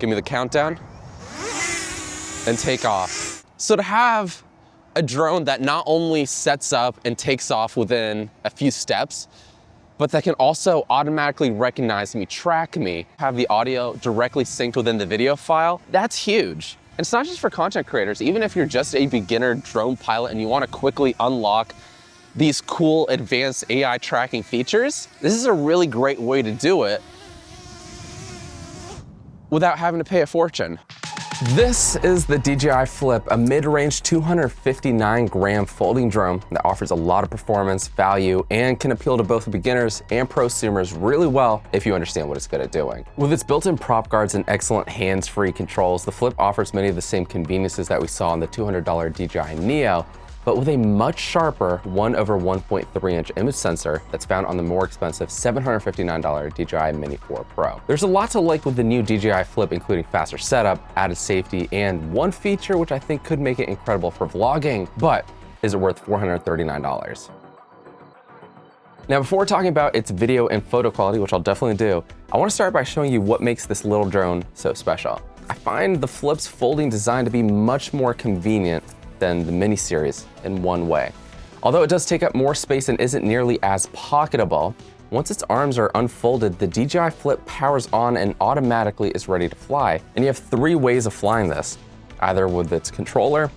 Give me the countdown and take off. So to have a drone that not only sets up and takes off within a few steps, but that can also automatically recognize me, track me, have the audio directly synced within the video file, that's huge. And it's not just for content creators. Even if you're just a beginner drone pilot and you want to quickly unlock these cool advanced AI tracking features, this is a really great way to do it without having to pay a fortune. This is the DJI Flip, a mid-range 259-gram folding drone that offers a lot of performance, value, and can appeal to both beginners and prosumers really well if you understand what it's good at doing. With its built-in prop guards and excellent hands-free controls, the Flip offers many of the same conveniences that we saw in the $200 DJI Neo, but with a much sharper 1/1.3-inch image sensor that's found on the more expensive $759 DJI Mini 4 Pro. There's a lot to like with the new DJI Flip, including faster setup, added safety, and one feature which I think could make it incredible for vlogging, but is it worth $439? Now, before talking about its video and photo quality, which I'll definitely do, I want to start by showing you what makes this little drone so special. I find the Flip's folding design to be much more convenient than the Mini series in one way. Although it does take up more space and isn't nearly as pocketable, once its arms are unfolded, the DJI Flip powers on and automatically is ready to fly. And you have 3 ways of flying this, either with its controller,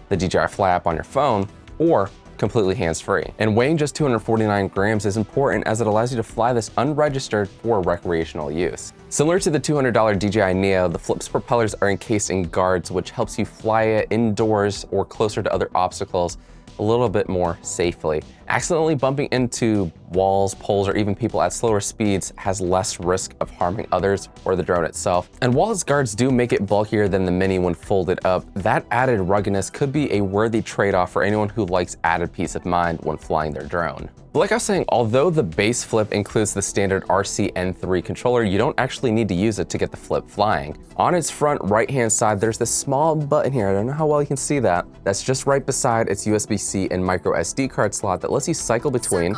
the DJI Fly app on your phone, or completely hands-free. And weighing just 249 grams is important as it allows you to fly this unregistered for recreational use. Similar to the $200 DJI Neo, the Flip's propellers are encased in guards, which helps you fly it indoors or closer to other obstacles a little bit more safely. Accidentally bumping into walls, poles, or even people at slower speeds has less risk of harming others or the drone itself. And while its guards do make it bulkier than the Mini when folded up, that added ruggedness could be a worthy trade-off for anyone who likes added peace of mind when flying their drone. But like I was saying, although the base Flip includes the standard RC-N3 controller, you don't actually need to use it to get the Flip flying. On its front right-hand side, there's this small button here. I don't know how well you can see that. That's just right beside its USB-C and micro SD card slot that lets you cycle between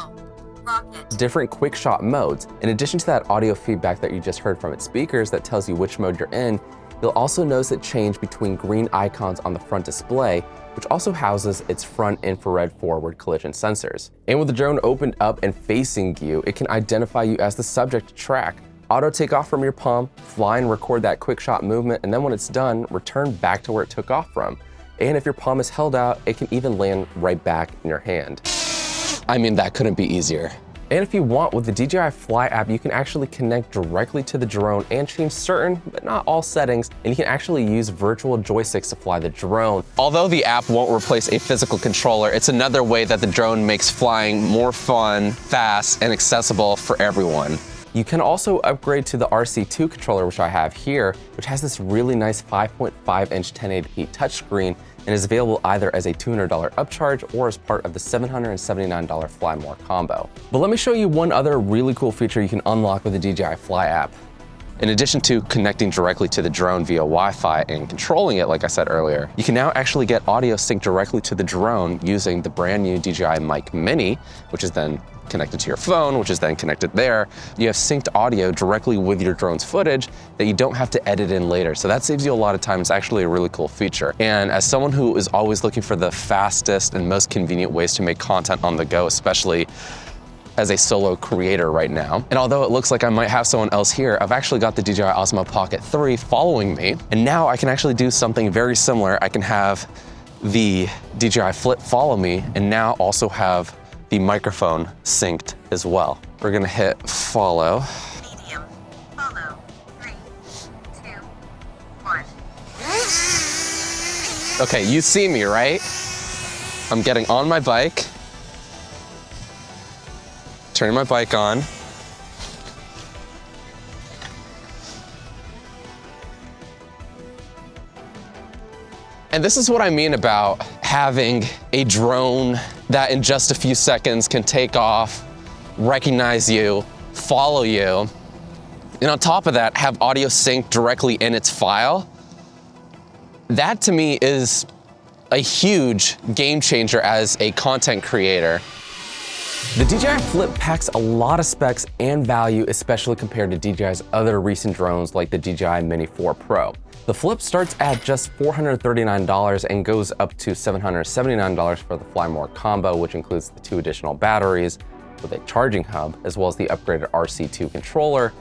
different quick shot modes. In addition to that audio feedback that you just heard from its speakers that tells you which mode you're in, you'll also notice it change between green icons on the front display, which also houses its front infrared forward collision sensors. And with the drone opened up and facing you, it can identify you as the subject to track. Auto take off from your palm, fly and record that quick shot movement, and then when it's done, return back to where it took off from. And if your palm is held out, it can even land right back in your hand. I mean, that couldn't be easier. And if you want, with the DJI Fly app, you can actually connect directly to the drone and change certain, but not all settings, and you can actually use virtual joysticks to fly the drone. Although the app won't replace a physical controller, it's another way that the drone makes flying more fun, fast, and accessible for everyone. You can also upgrade to the RC2 controller, which I have here, which has this really nice 5.5-inch 1080p touchscreen and is available either as a $200 upcharge or as part of the $779 Fly More combo. But let me show you one other really cool feature you can unlock with the DJI Fly app. In addition to connecting directly to the drone via Wi-Fi and controlling it, like I said earlier, you can now actually get audio synced directly to the drone using the brand new DJI Mic Mini, which is then connected to your phone, which is then connected there. You have synced audio directly with your drone's footage that you don't have to edit in later. So that saves you a lot of time. It's actually a really cool feature. And as someone who is always looking for the fastest and most convenient ways to make content on the go, especially as a solo creator right now. And although it looks like I might have someone else here, I've actually got the DJI Osmo Pocket 3 following me. And now I can actually do something very similar. I can have the DJI Flip follow me and now also have the microphone synced as well. We're gonna hit follow. Medium, follow, 3, 2, 1. Okay, you see me, right? I'm getting on my bike, turning my bike on. And this is what I mean about having a drone that in just a few seconds can take off, recognize you, follow you, and on top of that, have audio synced directly in its file. That to me is a huge game changer as a content creator. The DJI Flip packs a lot of specs and value, especially compared to DJI's other recent drones like the DJI Mini 4 Pro. The Flip starts at just $439 and goes up to $779 for the Fly More combo, which includes the 2 additional batteries with a charging hub, as well as the upgraded RC2 controller,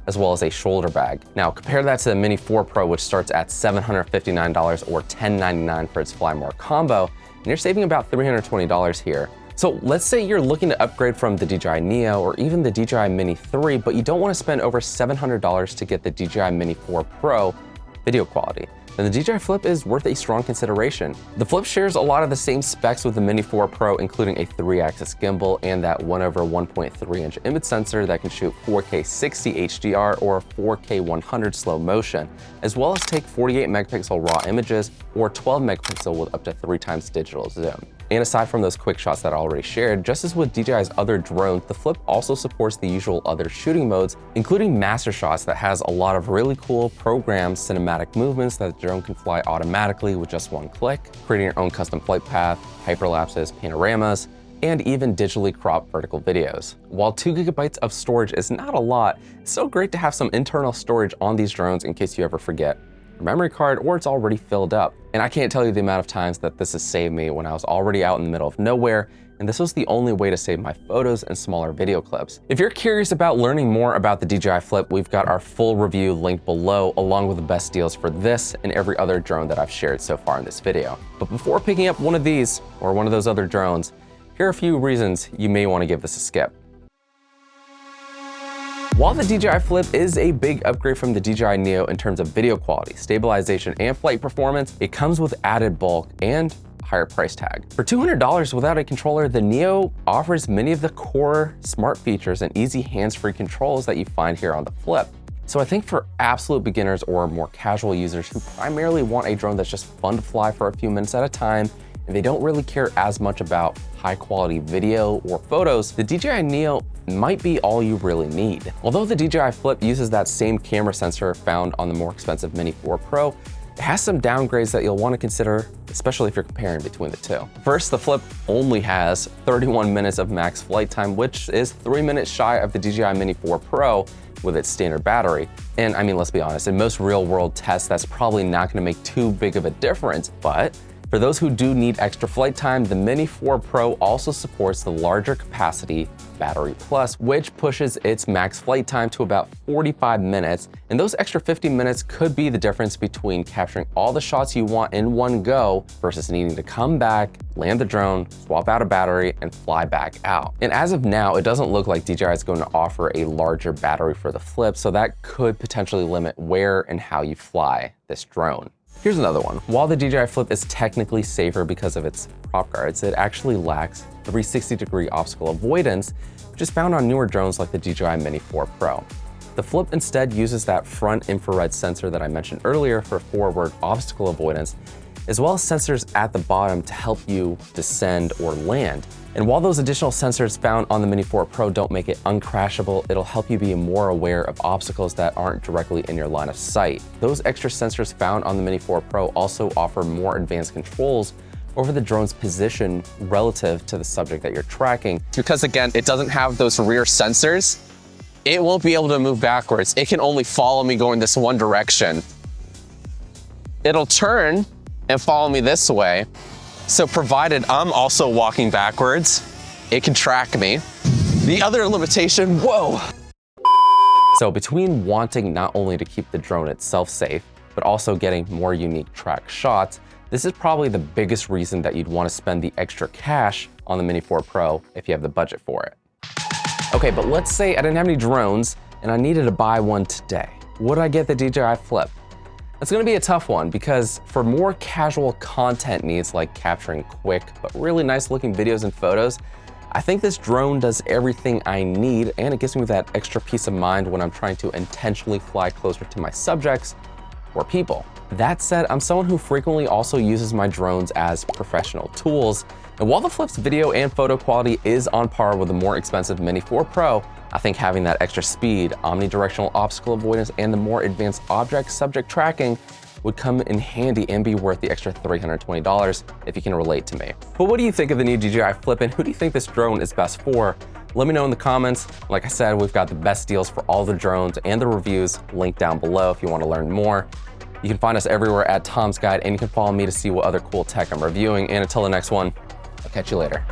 as well as a shoulder bag. Now compare that to the Mini 4 Pro, which starts at $759 or $1099 for its Fly More combo, and you're saving about $320 here. So let's say you're looking to upgrade from the DJI Neo or even the DJI Mini 3, but you don't want to spend over $700 to get the DJI Mini 4 Pro video quality. Then the DJI Flip is worth a strong consideration. The Flip shares a lot of the same specs with the Mini 4 Pro, including a 3-axis gimbal and that 1/1.3-inch image sensor that can shoot 4K 60 HDR or 4K 100 slow motion, as well as take 48 megapixel raw images or 12 megapixel with up to 3 times digital zoom. And aside from those quick shots that I already shared, just as with DJI's other drones, the Flip also supports the usual other shooting modes, including master shots that has a lot of really cool programmed cinematic movements that the drone can fly automatically with just one click, creating your own custom flight path, hyperlapses, panoramas, and even digitally cropped vertical videos. While 2 gigabytes of storage is not a lot, it's still great to have some internal storage on these drones in case you ever forget your memory card or it's already filled up. And I can't tell you the amount of times that this has saved me when I was already out in the middle of nowhere, and this was the only way to save my photos and smaller video clips. If you're curious about learning more about the DJI Flip, we've got our full review linked below, along with the best deals for this and every other drone that I've shared so far in this video. But before picking up one of these or one of those other drones, here are a few reasons you may want to give this a skip. While the DJI Flip is a big upgrade from the DJI Neo in terms of video quality, stabilization, and flight performance, it comes with added bulk and a higher price tag. For $200 without a controller, the Neo offers many of the core smart features and easy hands-free controls that you find here on the Flip. So I think for absolute beginners or more casual users who primarily want a drone that's just fun to fly for a few minutes at a time, and they don't really care as much about high quality video or photos, the DJI Neo might be all you really need. Although the DJI Flip uses that same camera sensor found on the more expensive Mini 4 Pro, it has some downgrades that you'll want to consider, especially if you're comparing between the two. First, the Flip only has 31 minutes of max flight time, which is 3 minutes shy of the DJI Mini 4 Pro with its standard battery. And I mean, let's be honest, in most real world tests, that's probably not going to make too big of a difference, but for those who do need extra flight time, the Mini 4 Pro also supports the larger capacity Battery Plus, which pushes its max flight time to about 45 minutes. And those extra 50 minutes could be the difference between capturing all the shots you want in one go versus needing to come back, land the drone, swap out a battery, and fly back out. And as of now, it doesn't look like DJI is going to offer a larger battery for the Flip, so that could potentially limit where and how you fly this drone. Here's another one. While the DJI Flip is technically safer because of its prop guards, it actually lacks 360-degree obstacle avoidance, which is found on newer drones like the DJI Mini 4 Pro. The Flip instead uses that front infrared sensor that I mentioned earlier for forward obstacle avoidance, as well as sensors at the bottom to help you descend or land. And while those additional sensors found on the Mini 4 Pro don't make it uncrashable, it'll help you be more aware of obstacles that aren't directly in your line of sight. Those extra sensors found on the Mini 4 Pro also offer more advanced controls over the drone's position relative to the subject that you're tracking. Because again, it doesn't have those rear sensors, it won't be able to move backwards. It can only follow me going this one direction. It'll turn and follow me this way. So provided I'm also walking backwards, it can track me. The other limitation, whoa. So between wanting not only to keep the drone itself safe, but also getting more unique track shots, this is probably the biggest reason that you'd want to spend the extra cash on the Mini 4 Pro if you have the budget for it. Okay, but let's say I didn't have any drones and I needed to buy one today. Would I get the DJI Flip? It's gonna be a tough one because for more casual content needs like capturing quick but really nice looking videos and photos, I think this drone does everything I need, and it gives me that extra peace of mind when I'm trying to intentionally fly closer to my subjects or people. That said, I'm someone who frequently also uses my drones as professional tools, and while the Flip's video and photo quality is on par with the more expensive Mini 4 Pro, I think having that extra speed, omnidirectional obstacle avoidance, and the more advanced object subject tracking would come in handy and be worth the extra $320 if you can relate to me. But what do you think of the new DJI Flip, and who do you think this drone is best for? Let me know in the comments. Like I said, we've got the best deals for all the drones and the reviews linked down below if you want to learn more. You can find us everywhere at Tom's Guide, and you can follow me to see what other cool tech I'm reviewing. And until the next one, I'll catch you later.